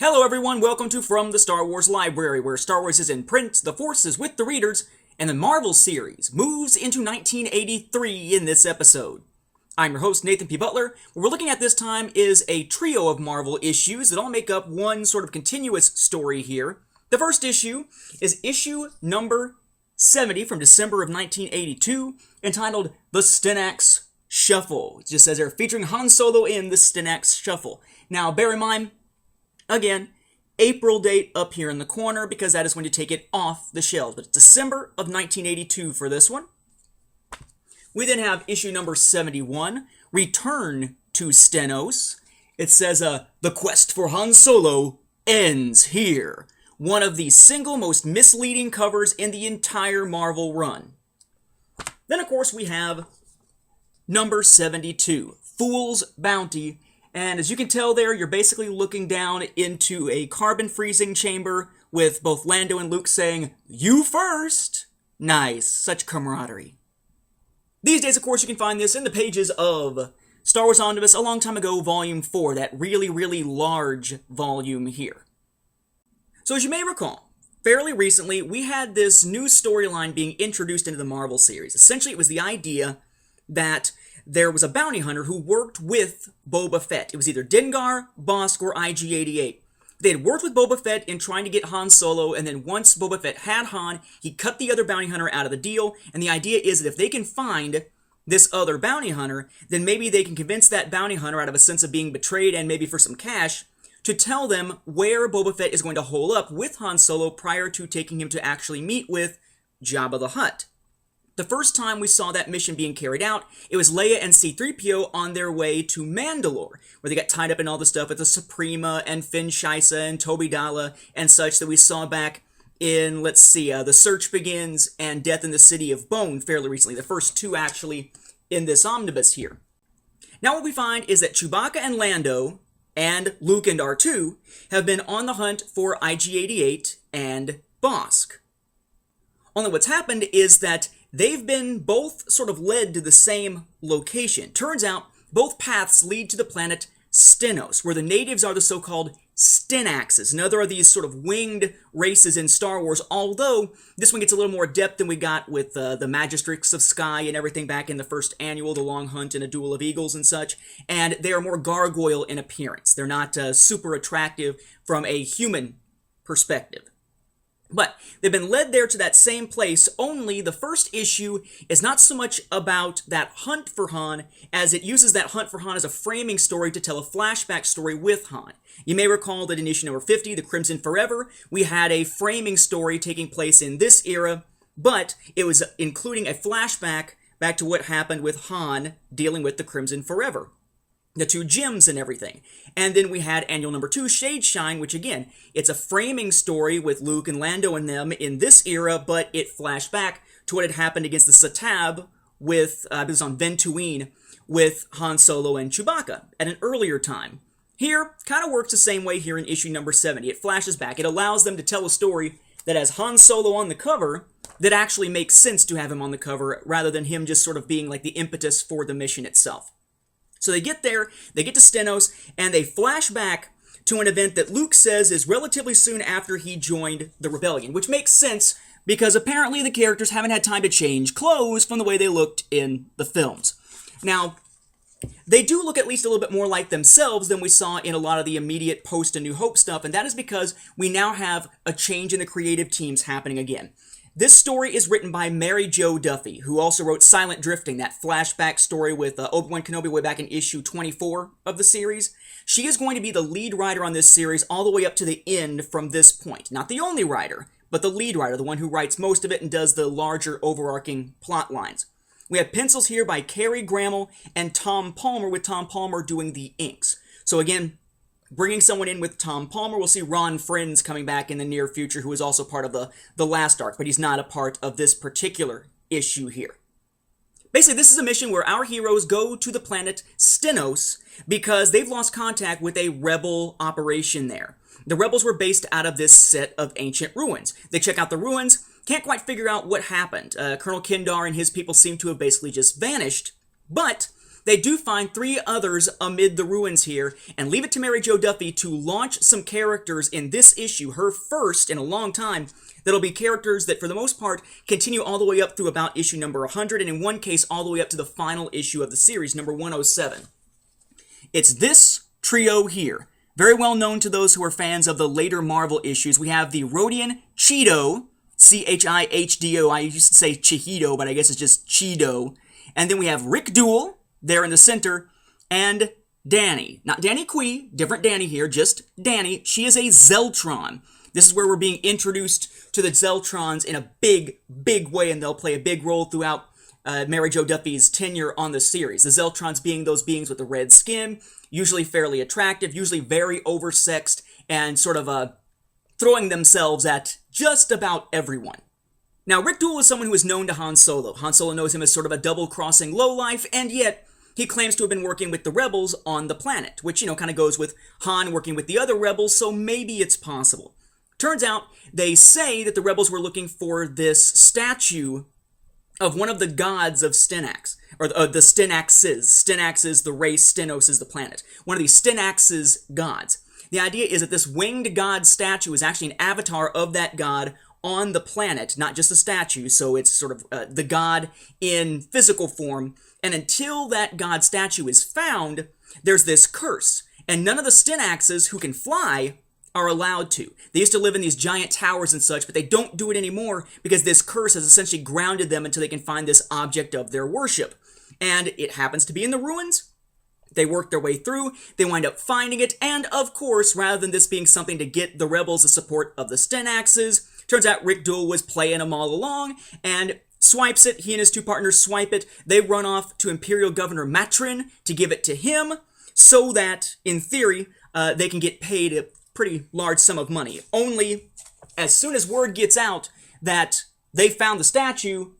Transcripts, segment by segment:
Hello everyone, welcome to From the Star Wars Library, where Star Wars is in print, the Force is with the readers, and the Marvel series moves into 1983 in this episode. I'm your host, Nathan P. Butler. What we're looking at this time is a trio of Marvel issues that all make up one sort of continuous story here. The first issue is issue number 70 from December of 1982, entitled The Stenax Shuffle. It just says they're featuring Han Solo in the Stenax Shuffle. Now, bear in mind, again, April date up here in the corner because that is when you take it off the shelves. But it's December of 1982 for this one. We then have issue number 71, Return to Stenos. It says, the quest for Han Solo ends here. One of the single most misleading covers in the entire Marvel run. Then, of course, we have number 72, Fool's Bounty. And as you can tell there, you're basically looking down into a carbon freezing chamber with both Lando and Luke saying, "You first!" Nice, such camaraderie. These days, of course, you can find this in the pages of Star Wars Omnibus a long time ago, Volume 4, that really large volume here. So as you may recall, fairly recently, we had this new storyline being introduced into the Marvel series. Essentially, it was the idea that there was a bounty hunter who worked with Boba Fett. It was either Dengar, Bosk, or IG-88. They had worked with Boba Fett in trying to get Han Solo, and then once Boba Fett had Han, he cut the other bounty hunter out of the deal, and the idea is that if they can find this other bounty hunter, then maybe they can convince that bounty hunter out of a sense of being betrayed and maybe for some cash to tell them where Boba Fett is going to hole up with Han Solo prior to taking him to actually meet with Jabba the Hutt. The first time we saw that mission being carried out, it was Leia and C-3PO on their way to Mandalore, where they got tied up in all the stuff with the Suprema and Finn Shisa and Toby Dala and such that we saw back in, The Search Begins and Death in the City of Bone fairly recently. The first two actually in this omnibus here. Now what we find is that Chewbacca and Lando and Luke and R2 have been on the hunt for IG-88 and Bosk. Only what's happened is that they've been both sort of led to the same location. Turns out, both paths lead to the planet Stenos, where the natives are the so-called Stenaxes, another of these sort of winged races in Star Wars, although this one gets a little more depth than we got with the Magistrix of Sky and everything back in the first annual, The Long Hunt and A Duel of Eagles and such, and they are more gargoyle in appearance. They're not super attractive from a human perspective. But they've been led there to that same place, only the first issue is not so much about that hunt for Han, as it uses that hunt for Han as a framing story to tell a flashback story with Han. You may recall that in issue number 50, The Crimson Forever, we had a framing story taking place in this era, but it was including a flashback back to what happened with Han dealing with the Crimson Forever. The two gems and everything. And then we had annual number 2, Shade Shine, which again, it's a framing story with Luke and Lando and them in this era, but it flashed back to what had happened against the Satab with, it was on Ventuine, with Han Solo and Chewbacca at an earlier time. Here, kind of works the same way here in issue number 70. It flashes back. It allows them to tell a story that has Han Solo on the cover that actually makes sense to have him on the cover rather than him just sort of being like the impetus for the mission itself. So they get there, they get to Stenos, and they flash back to an event that Luke says is relatively soon after he joined the rebellion, which makes sense because apparently the characters haven't had time to change clothes from the way they looked in the films. Now, they do look at least a little bit more like themselves than we saw in a lot of the immediate post A New Hope stuff, and that is because we now have a change in the creative teams happening again. This story is written by Mary Jo Duffy, who also wrote Silent Drifting, that flashback story with Obi-Wan Kenobi way back in issue 24 of the series. She is going to be the lead writer on this series all the way up to the end from this point. Not the only writer, but the lead writer, the one who writes most of it and does the larger overarching plot lines. We have pencils here by Carrie Grammel and Tom Palmer, with Tom Palmer doing the inks. So again, bringing someone in with Tom Palmer, we'll see Ron Friends coming back in the near future, who is also part of the last arc, but he's not a part of this particular issue here. Basically, this is a mission where our heroes go to the planet Stenos because they've lost contact with a rebel operation there. The rebels were based out of this set of ancient ruins. They check out the ruins, can't quite figure out what happened. Colonel Kindar and his people seem to have basically just vanished, but they do find 3 others amid the ruins here, and leave it to Mary Jo Duffy to launch some characters in this issue, her first in a long time, that'll be characters that, for the most part, continue all the way up through about issue number 100, and in one case, all the way up to the final issue of the series, number 107. It's this trio here. Very well known to those who are fans of the later Marvel issues. We have the Rhodian Cheeto, Chihdo. I used to say Chihito, but I guess it's just Cheeto. And then we have Rick Duel, there in the center, and Danny. Not Danny Quee, different Danny here, just Danny. She is a Zeltron. This is where we're being introduced to the Zeltrons in a big, big way, and they'll play a big role throughout Mary Jo Duffy's tenure on the series. The Zeltrons being those beings with the red skin, usually fairly attractive, usually very oversexed, and sort of throwing themselves at just about everyone. Now, Rick Duel is someone who is known to Han Solo. Han Solo knows him as sort of a double-crossing lowlife, and yet he claims to have been working with the rebels on the planet, which, kind of goes with Han working with the other rebels, so maybe it's possible. Turns out, they say that the rebels were looking for this statue of one of the gods of Stenax, or the Stenaxes. Stenax is the race, Stenos is the planet. One of these Stenax's gods. The idea is that this winged god statue is actually an avatar of that god on the planet, not just a statue, so it's sort of the god in physical form. And until that god statue is found, there's this curse. And none of the Stenaxes who can fly are allowed to. They used to live in these giant towers and such, but they don't do it anymore because this curse has essentially grounded them until they can find this object of their worship. And it happens to be in the ruins. They work their way through, they wind up finding it, and of course, rather than this being something to get the rebels the support of the Stenaxes, turns out Rick Duel was playing them all along, and swipes it. He and his 2 partners swipe it. They run off to Imperial Governor Matrin to give it to him, so that, in theory, they can get paid a pretty large sum of money. Only, as soon as word gets out that they found the statue,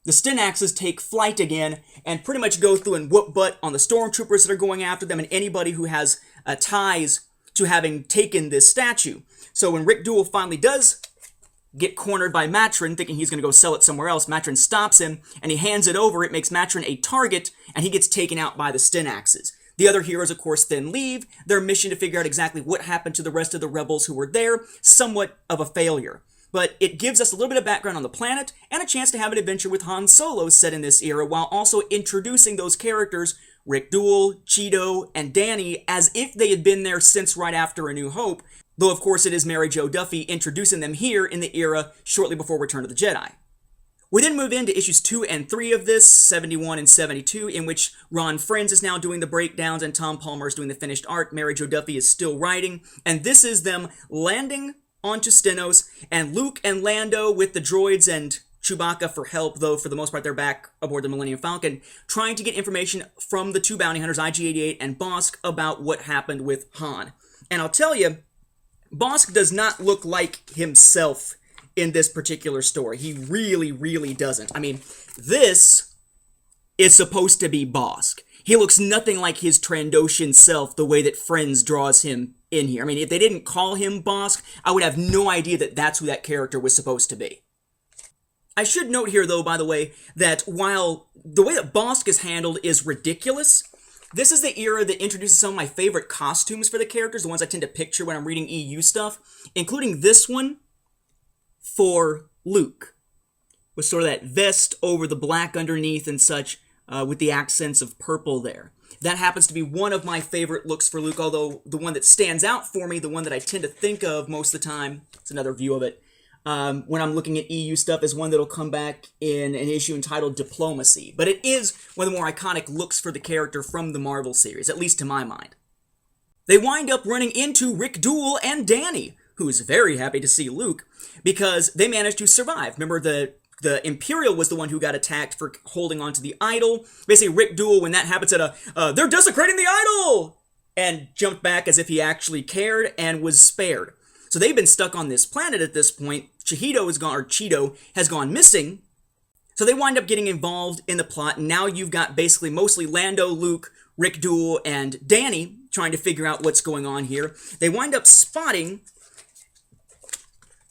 the Stenaxes take flight again and pretty much go through and whoop butt on the stormtroopers that are going after them and anybody who has ties to having taken this statue. So when Rick Duel finally does get cornered by Matrin, thinking he's going to go sell it somewhere else, Matrin stops him and he hands it over. It makes Matrin a target and he gets taken out by the Stenaxes. The other heroes, of course, then leave. Their mission to figure out exactly what happened to the rest of the rebels who were there, somewhat of a failure. But it gives us a little bit of background on the planet, and a chance to have an adventure with Han Solo set in this era, while also introducing those characters, Rick Duel, Cheeto, and Danny, as if they had been there since right after A New Hope, though of course it is Mary Jo Duffy introducing them here in the era shortly before Return of the Jedi. We then move into issues 2 and 3 of this, 71 and 72, in which Ron Frenz is now doing the breakdowns and Tom Palmer is doing the finished art. Mary Jo Duffy is still writing, and this is them landing onto Stenos, and Luke and Lando with the droids and Chewbacca for help, though for the most part they're back aboard the Millennium Falcon, trying to get information from the 2 bounty hunters, IG-88 and Bosk, about what happened with Han. And I'll tell you, Bosk does not look like himself in this particular story. He really, really doesn't. I mean, this is supposed to be Bosk. He looks nothing like his Trandoshan self, the way that Frenz draws him in here. I mean, if they didn't call him Bosk, I would have no idea that that's who that character was supposed to be. I should note here, though, by the way, that while the way that Bosk is handled is ridiculous, this is the era that introduces some of my favorite costumes for the characters, the ones I tend to picture when I'm reading EU stuff, including this one for Luke, with sort of that vest over the black underneath and such, with the accents of purple there. That happens to be one of my favorite looks for Luke, although the one that stands out for me, the one that I tend to think of most of the time, it's another view of it, when I'm looking at EU stuff, is one that'll come back in an issue entitled Diplomacy. But it is one of the more iconic looks for the character from the Marvel series, at least to my mind. They wind up running into Rick Duel and Danny, who's very happy to see Luke, because they managed to survive. Remember, the Imperial was the one who got attacked for holding on to the idol. Basically, Rick Duel, when that happened, said, they're desecrating the idol! And jumped back as if he actually cared and was spared. So they've been stuck on this planet at this point. Cheeto has gone missing. So they wind up getting involved in the plot, and now you've got basically mostly Lando, Luke, Rick Duel, and Danny trying to figure out what's going on here. They wind up spotting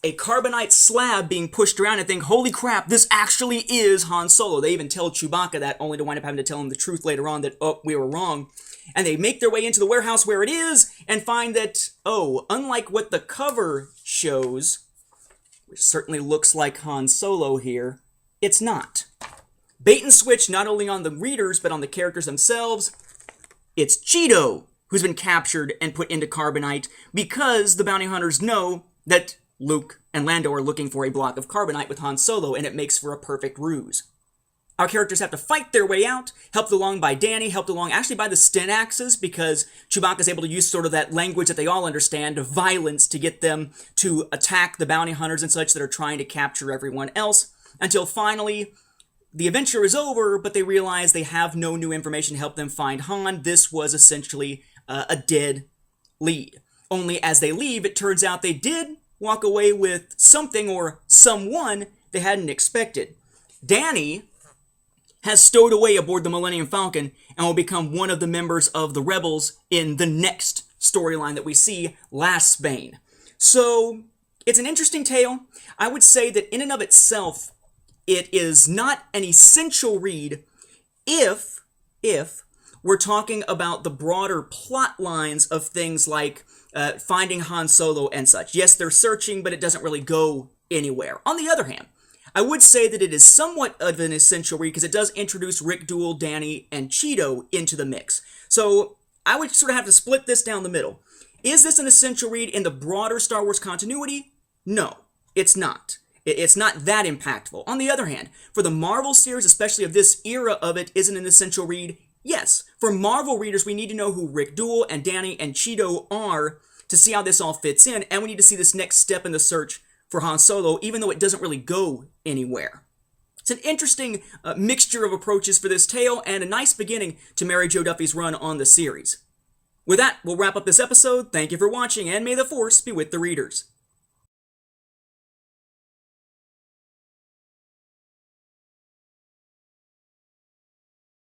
a carbonite slab being pushed around and think, holy crap, this actually is Han Solo. They even tell Chewbacca that, only to wind up having to tell him the truth later on that, oh, we were wrong. And they make their way into the warehouse where it is and find that, oh, unlike what the cover shows, which certainly looks like Han Solo here, it's not. Bait and switch not only on the readers, but on the characters themselves. It's Cheeto who's been captured and put into carbonite because the bounty hunters know that Luke and Lando are looking for a block of carbonite with Han Solo, and it makes for a perfect ruse. Our characters have to fight their way out, helped along by Danny, helped along actually by the Stenaxes, because Chewbacca's able to use sort of that language that they all understand, of violence, to get them to attack the bounty hunters and such that are trying to capture everyone else, until finally the adventure is over, but they realize they have no new information to help them find Han. This was essentially a dead lead. Only as they leave, it turns out they did walk away with something or someone they hadn't expected. Danny has stowed away aboard the Millennium Falcon and will become one of the members of the Rebels in the next storyline that we see, Last Bane. So, it's an interesting tale. I would say that in and of itself, it is not an essential read if we're talking about the broader plot lines of things like finding Han Solo and such. Yes, they're searching, but it doesn't really go anywhere. On the other hand, I would say that it is somewhat of an essential read because it does introduce Rick Duel, Danny, and Cheeto into the mix. So I would sort of have to split this down the middle. Is this an essential read in the broader Star Wars continuity? No, it's not. It's not that impactful. On the other hand, for the Marvel series, especially of this era of it, is it an essential read? Yes. For Marvel readers, we need to know who Rick Duel and Danny and Cheeto are to see how this all fits in, and we need to see this next step in the search for Han Solo, even though it doesn't really go anywhere. It's an interesting mixture of approaches for this tale, and a nice beginning to Mary Jo Duffy's run on the series. With that, we'll wrap up this episode. Thank you for watching, and may the Force be with the readers.